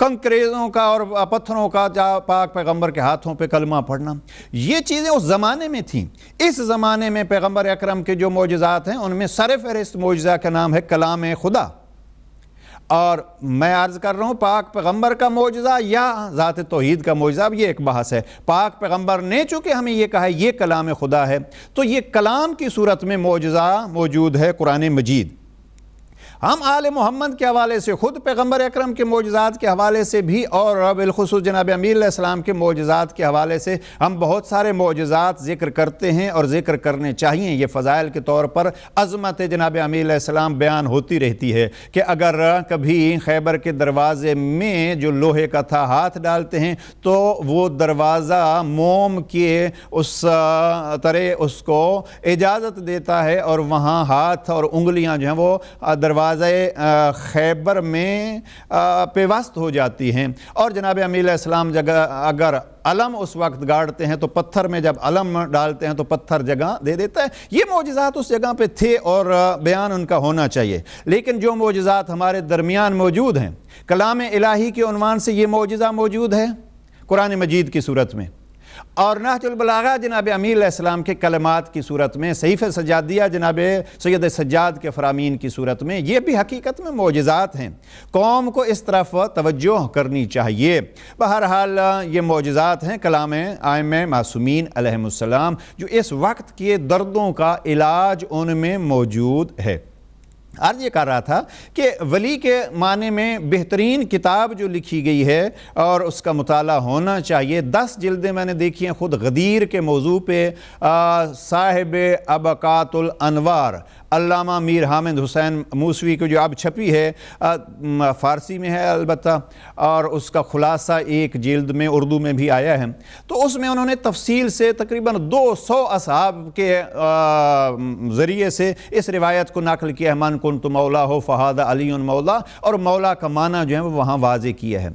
کنکریزوں کا اور پتھروں کا پاک پیغمبر کے ہاتھوں پہ کلمہ پڑھنا، یہ چیزیں اس زمانے میں تھیں۔ اس زمانے میں پیغمبر اکرم کے جو معجزات ہیں ان میں سرفہرست معجزہ کا نام ہے کلام خدا، اور میں عرض کر رہا ہوں پاک پیغمبر کا معجزہ یا ذات توحید کا معجزہ، اب یہ ایک بحث ہے۔ پاک پیغمبر نے چونکہ ہمیں یہ کہا ہے یہ کلام خدا ہے، تو یہ کلام کی صورت میں معجزہ موجود ہے قرآن مجید۔ ہم آل محمد کے حوالے سے، خود پیغمبر اکرم کے معجزات کے حوالے سے بھی، اور بالخصوص جناب امین علیہ السلام کے معجزات کے حوالے سے ہم بہت سارے معجزات ذکر کرتے ہیں اور ذکر کرنے چاہیے۔ یہ فضائل کے طور پر عظمت جناب امین علیہ السلام بیان ہوتی رہتی ہے کہ اگر کبھی خیبر کے دروازے میں جو لوہے کا تھا ہاتھ ڈالتے ہیں تو وہ دروازہ موم کے اس طرح اس کو اجازت دیتا ہے، اور وہاں ہاتھ اور انگلیاں جو ہیں وہ دروازے خیبر میں پیوست ہو جاتی ہیں۔ اور جناب امین علیہ السلام اگر علم اس وقت گاڑتے ہیں تو پتھر میں جب علم ڈالتے ہیں تو پتھر جگہ دے دیتا ہے۔ یہ معجزات اس جگہ پہ تھے اور بیان ان کا ہونا چاہیے، لیکن جو معجزات ہمارے درمیان موجود ہیں، کلام الہی کے عنوان سے یہ معجزہ موجود ہے قرآن مجید کی صورت میں، اور نہج البلاغہ جناب امین علیہ السلام کے کلمات کی صورت میں، صحیفہ سجادیہ جناب سید سجاد کے فرامین کی صورت میں، یہ بھی حقیقت میں معجزات ہیں۔ قوم کو اس طرف توجہ کرنی چاہیے۔ بہرحال یہ معجزات ہیں کلام ائمہ معصومین علیہم السلام، جو اس وقت کے دردوں کا علاج ان میں موجود ہے۔ عرض یہ کر رہا تھا کہ ولی کے معنی میں بہترین کتاب جو لکھی گئی ہے اور اس کا مطالعہ ہونا چاہیے، 10 جلدیں میں نے دیکھی ہیں خود غدیر کے موضوع پہ، صاحب ابقات الانوار علامہ میر حامد حسین موسوی کو، جو اب چھپی ہے، فارسی میں ہے البتہ، اور اس کا خلاصہ ایک جلد میں اردو میں بھی آیا ہے، تو اس میں انہوں نے تفصیل سے تقریباً 200 اصحاب کے ذریعے سے اس روایت کو نقل کیا ہے، من کنت مولا ہو فہاد علی مولا، اور مولا کا معنی جو ہے وہ وہاں واضح کیا ہے۔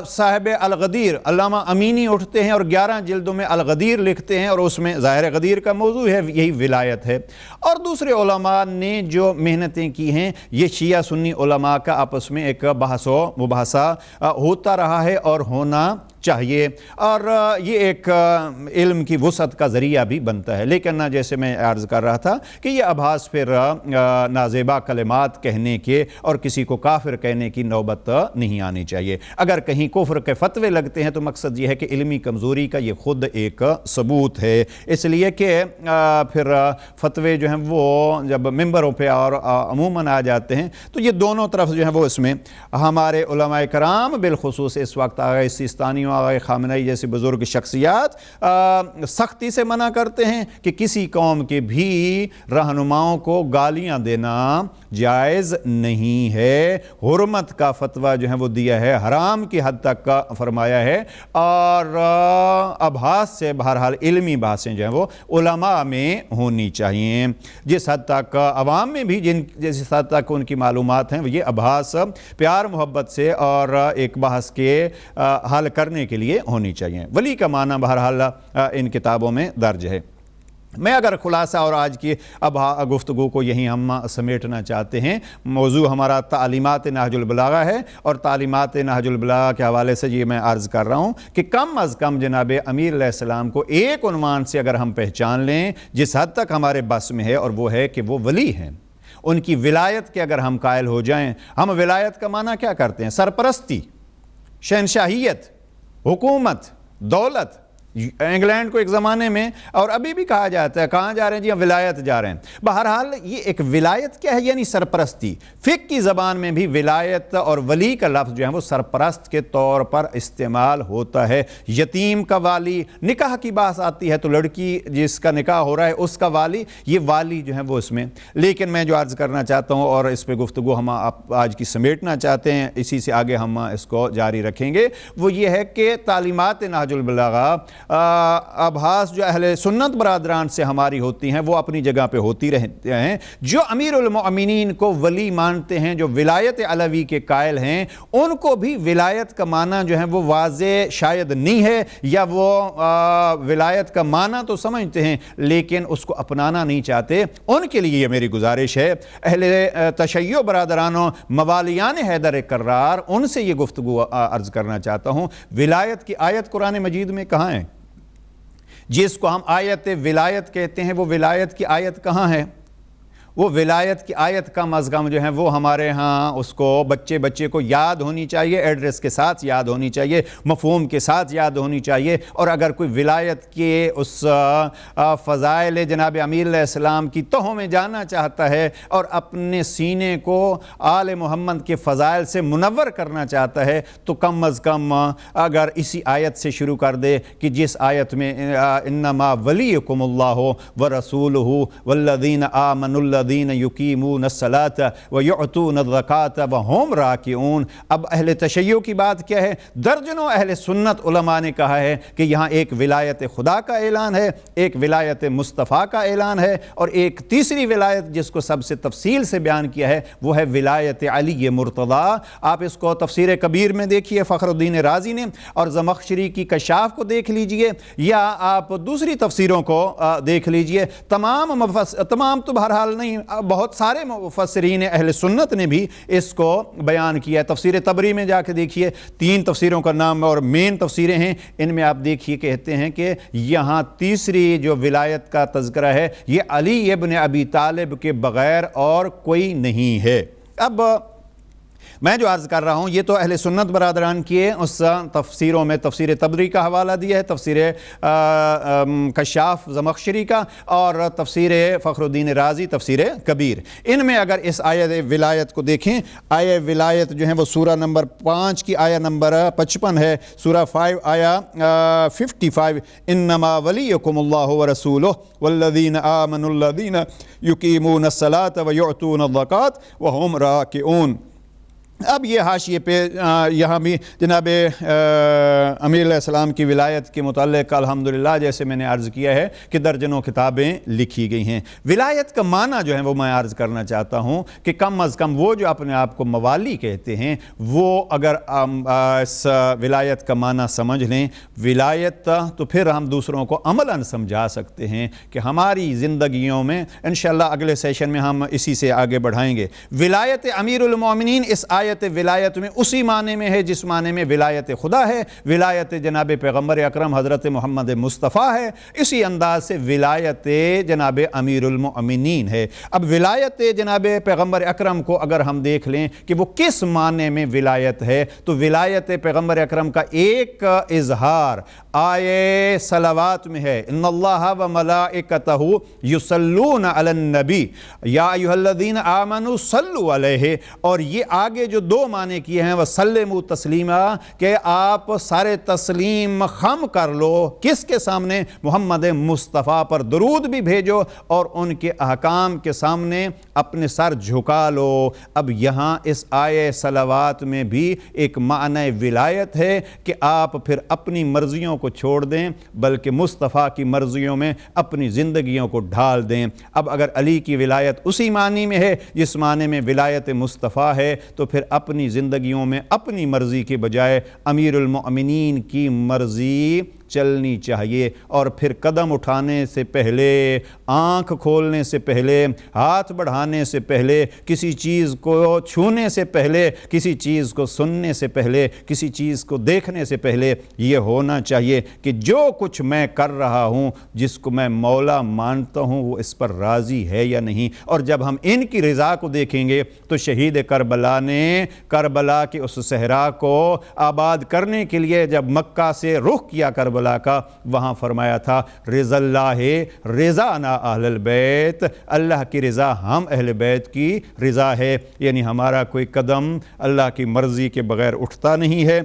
صاحب الغدیر علامہ امینی اٹھتے ہیں اور 11 جلدوں میں الغدیر لکھتے ہیں، اور اس میں ظاہر غدیر کا موضوع ہے یہی ولایت ہے، اور دوسرے علماء نے جو محنتیں کی ہیں، یہ شیعہ سنی علماء کا آپس میں ایک بحث و مباحثہ ہوتا رہا ہے اور ہونا چاہیے، اور یہ ایک علم کی وسعت کا ذریعہ بھی بنتا ہے۔ لیکن جیسے میں عرض کر رہا تھا کہ یہ ابحاث پھر نازیبا کلمات کہنے کے اور کسی کو کافر کہنے کی نوبت نہیں آنی چاہیے۔ اگر کہیں کفر کے فتوے لگتے ہیں تو مقصد یہ ہے کہ علمی کمزوری کا یہ خود ایک ثبوت ہے، اس لیے کہ پھر فتوے جو ہیں وہ جب ممبروں پہ اور عموماً آ جاتے ہیں تو یہ دونوں طرف جو ہیں وہ اس میں ہمارے علماء کرام بالخصوص اس وقت آغا سیستانی و آغا خامنئی جیسی بزرگ شخصیات سختی سے منع کرتے ہیں کہ کسی قوم کے بھی رہنماؤں کو گالیاں دینا جائز نہیں ہے۔ حرمت کا فتویٰ جو ہے وہ دیا ہے، حرام کی حد تک کا فرمایا ہے، اور ابحاث سے بہرحال علمی بحثیں جو ہیں وہ علماء میں ہونی چاہیے، جس حد تک عوام میں بھی جس حد تک ان کی معلومات ہیں یہ ابحاث پیار محبت سے اور ایک بحث کے حل کرنے کے لیے ہونی چاہیے۔ ولی کا معنی بہرحال ان کتابوں میں درج ہے۔ میں اگر خلاصہ اور آج کی اب گفتگو کو یہیں ہم سمیٹنا چاہتے ہیں، موضوع ہمارا تعلیمات نہج البلاغہ ہے، اور تعلیمات نہج البلاغہ کے حوالے سے یہ میں عرض کر رہا ہوں کہ کم از کم جناب امیر علیہ السلام کو ایک عنوان سے اگر ہم پہچان لیں جس حد تک ہمارے بس میں ہے، اور وہ ہے کہ وہ ولی ہیں۔ ان کی ولایت کے اگر ہم قائل ہو جائیں، ہم ولایت کا معنی کیا کرتے ہیں؟ سرپرستی، شہنشاہیت، حکومت، دولت۔ انگلینڈ کو ایک زمانے میں اور ابھی بھی کہا جاتا ہے کہاں جا رہے ہیں جی ہم ولایت جا رہے ہیں۔ بہرحال یہ ایک ولایت کیا ہے؟ یعنی سرپرستی۔ فقہ کی زبان میں بھی ولایت اور ولی کا لفظ جو ہے وہ سرپرست کے طور پر استعمال ہوتا ہے۔ یتیم کا والی، نکاح کی بات آتی ہے تو لڑکی جس کا نکاح ہو رہا ہے اس کا والی، یہ والی جو ہے وہ اس میں۔ لیکن میں جو عرض کرنا چاہتا ہوں اور اس پہ گفتگو ہم آج کی سمیٹنا چاہتے ہیں، اسی سے آگے ہم اس کو جاری رکھیں گے، وہ یہ ہے کہ تعلیمات نہج البلاغہ ابحاث جو اہل سنت برادران سے ہماری ہوتی ہیں وہ اپنی جگہ پہ ہوتی رہتے ہیں۔ جو امیر المؤمنین کو ولی مانتے ہیں، جو ولایت علوی کے قائل ہیں، ان کو بھی ولایت کا معنی جو ہے وہ واضح شاید نہیں ہے، یا وہ ولایت کا معنی تو سمجھتے ہیں لیکن اس کو اپنانا نہیں چاہتے۔ ان کے لیے یہ میری گزارش ہے، اہل تشیع برادرانوں، موالیان حیدر کرار، ان سے یہ گفتگو عرض کرنا چاہتا ہوں، ولایت کی آیت قرآن مجید میں کہاں ہے؟ جس کو ہم آیت ولایت کہتے ہیں، وہ ولایت کی آیت کہاں ہے؟ وہ ولایت کی آیت کم از کم جو ہے وہ ہمارے ہاں اس کو بچے کو یاد ہونی چاہیے، ایڈریس کے ساتھ یاد ہونی چاہیے، مفہوم کے ساتھ یاد ہونی چاہیے۔ اور اگر کوئی ولایت کے اس فضائل جناب امیر علیہ السلام کی تہوں میں جانا چاہتا ہے اور اپنے سینے کو آل محمد کے فضائل سے منور کرنا چاہتا ہے تو کم از کم اگر اسی آیت سے شروع کر دے کہ جس آیت میں انما ولیکم اللہ ورسولہ والذین آمنوا الذین یقیمون الصلاۃ ویعطون الزکاۃ وہم راکعون۔ اب اہل تشیع کی بات کیا ہے؟ درجنوں اہل سنت علماء نے کہا ہے کہ یہاں ایک ولایت خدا کا اعلان ہے، ایک ولایت مصطفیٰ کا اعلان ہے، اور ایک تیسری ولایت جس کو سب سے تفصیل سے بیان کیا ہے وہ ہے ولایت علی مرتضیٰ۔ آپ اس کو تفسیر کبیر میں دیکھیے فخر الدین رازی نے، اور زمخشری کی کشاف کو دیکھ لیجئے، یا آپ دوسری تفسیروں کو دیکھ لیجئے۔ تمام تو بہرحال نہیں، بہت سارے مفسرین اہل سنت نے بھی اس کو بیان کیا ہے۔ تفسیر طبری میں جا کے دیکھیے، 3 تفسیروں کا نام اور مین تفسیریں ہیں، ان میں آپ دیکھیے کہتے ہیں کہ یہاں تیسری جو ولایت کا تذکرہ ہے یہ علی ابن ابی طالب کے بغیر اور کوئی نہیں ہے۔ اب میں جو عرض کر رہا ہوں یہ تو اہل سنت برادران کی اس تفسیروں میں تفسیر طبری کا حوالہ دیا ہے، تفسیر کشاف زمخشری کا، اور تفسیر فخر الدین رازی تفسیر کبیر۔ ان میں اگر اس آیت ولایت کو دیکھیں، آیت ولایت جو ہے وہ سورہ نمبر 5 کی آیت نمبر 55 ہے، سورہ 5 آیت 55، انما ولیکم اللہ ورسولہ والذین آمنوا الذین یقیمون الصلاۃ ویعطون الزکاۃ وہم راکعون۔ اب یہ حاشیے پہ یہاں بھی جناب امیر علیہ السلام کی ولایت کے متعلق الحمدللہ جیسے میں نے عرض کیا ہے کہ درجنوں کتابیں لکھی گئی ہیں۔ ولایت کا معنی جو ہے وہ میں عرض کرنا چاہتا ہوں کہ کم از کم وہ جو اپنے آپ کو موالی کہتے ہیں وہ اگر اس ولایت کا معنی سمجھ لیں، ولایت تو پھر ہم دوسروں کو عملاً سمجھا سکتے ہیں کہ ہماری زندگیوں میں انشاءاللہ اگلے سیشن میں ہم اسی سے آگے بڑھائیں گے۔ ولایت امیر المومنین اس ولایت ولایت میں اسی معنی میں ہے جس معنی میں ولایت خدا ہے، ولایت جناب پیغمبر اکرم حضرت محمد مصطفیٰ ہے، اسی انداز سے ولایت جناب امیر المؤمنین ہے۔ اب ولایت جناب پیغمبر اکرم کو اگر ہم دیکھ لیں کہ وہ کس معنی میں ولایت ہے، تو ولایت پیغمبر اکرم کا ایک اظہار آیے صلوات میں ہے، ان اللہ و ملائکتہ یصلون علی النبی یا ایھا الذین آمنوا صلوا علیہ، اور یہ آگے جو دو معنی کیے ہیں وسلموا تسلیما، کہ آپ سارے تسلیم خم کر لو کس کے سامنے؟ محمد مصطفیٰ پر درود بھی بھیجو اور ان کے احکام کے سامنے اپنے سر جھکا لو۔ اب یہاں اس آیے صلوات میں بھی ایک معنی ولایت ہے کہ آپ پھر اپنی مرضیوں کو چھوڑ دیں بلکہ مصطفیٰ کی مرضیوں میں اپنی زندگیوں کو ڈھال دیں۔ اب اگر علی کی ولایت اسی معنی میں ہے جس معنی میں ولایت مصطفیٰ ہے، تو پھر اپنی زندگیوں میں اپنی مرضی کے بجائے امیر المؤمنین کی مرضی چلنی چاہیے، اور پھر قدم اٹھانے سے پہلے، آنکھ کھولنے سے پہلے، ہاتھ بڑھانے سے پہلے، کسی چیز کو چھونے سے پہلے، کسی چیز کو سننے سے پہلے، کسی چیز کو دیکھنے سے پہلے یہ ہونا چاہیے کہ جو کچھ میں کر رہا ہوں، جس کو میں مولا مانتا ہوں، وہ اس پر راضی ہے یا نہیں۔ اور جب ہم ان کی رضا کو دیکھیں گے تو شہید کربلا نے کربلا کے اس صحرا کو آباد کرنے کے لیے جب مکہ سے رخ کیا کربلا کا، وہاں فرمایا تھا رضا اللہ رضانا اہل البیت، اللہ کی رضا ہم اہل بیت کی رضا ہے، یعنی ہمارا کوئی قدم اللہ کی مرضی کے بغیر اٹھتا نہیں ہے۔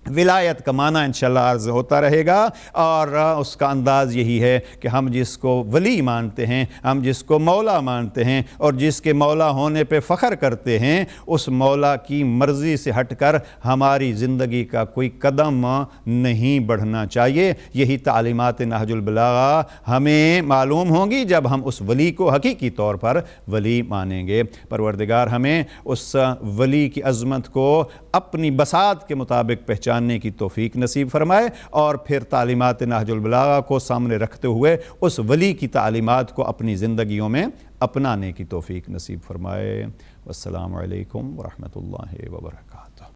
ولایت کا معنی انشاءاللہ عرض ہوتا رہے گا، اور اس کا انداز یہی ہے کہ ہم جس کو ولی مانتے ہیں، ہم جس کو مولا مانتے ہیں اور جس کے مولا ہونے پہ فخر کرتے ہیں، اس مولا کی مرضی سے ہٹ کر ہماری زندگی کا کوئی قدم نہیں بڑھنا چاہیے۔ یہی تعلیمات نہج البلاغہ ہمیں معلوم ہوں گی جب ہم اس ولی کو حقیقی طور پر ولی مانیں گے۔ پروردگار ہمیں اس ولی کی عظمت کو اپنی بساط کے مطابق پہچاننے کی توفیق نصیب فرمائے، اور پھر تعلیمات نہج البلاغہ کو سامنے رکھتے ہوئے اس ولی کی تعلیمات کو اپنی زندگیوں میں اپنانے کی توفیق نصیب فرمائے۔ والسلام علیکم ورحمۃ اللہ وبرکاتہ۔